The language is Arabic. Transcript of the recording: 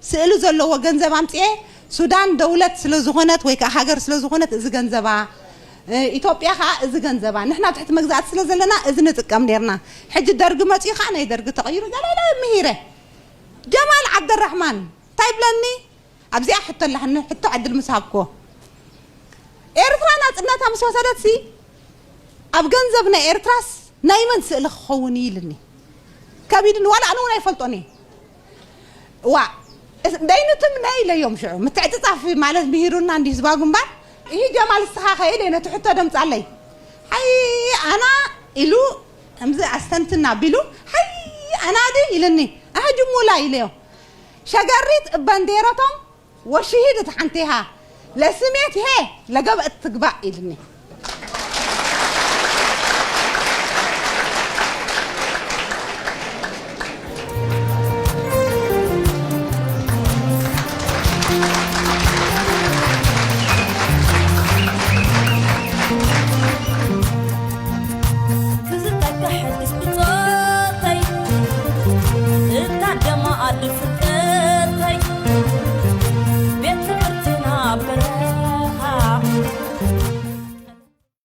سئلو زلوا جنزب عمتيه سودان دولة سلزخونات ويك حجر سلزخونات إذا جنزبا إثيوبيا خا إذا جنزبا نحن تحت مجزات سلزلنا إذا نتكلم ديرنا حج الدرج ما تي خانة درج تغير قال لا مهيرة جمال عبد الرحمن طيب لني أبزي حتى اللي حتى عد المسابقة إيرترانا إنها تامس وصلت سي أبغان زبنا إيرتراس نايمن سئل خوني لني كبير ولا أنا ولا يفلطوني وا دينتم نايل يوم شعو متعتطع في معلش مهيرونا عندي سباقهم بعد هي جمال الصحاخة إلي أنا تحطها دمت علي حي أنا إلو أمزي أستنتنا بلو حي أنا دي إلني أهجم ولا إليو شجرت بانديرتهم وشهدت حنتها لسميت هي لقبت تقبع إلني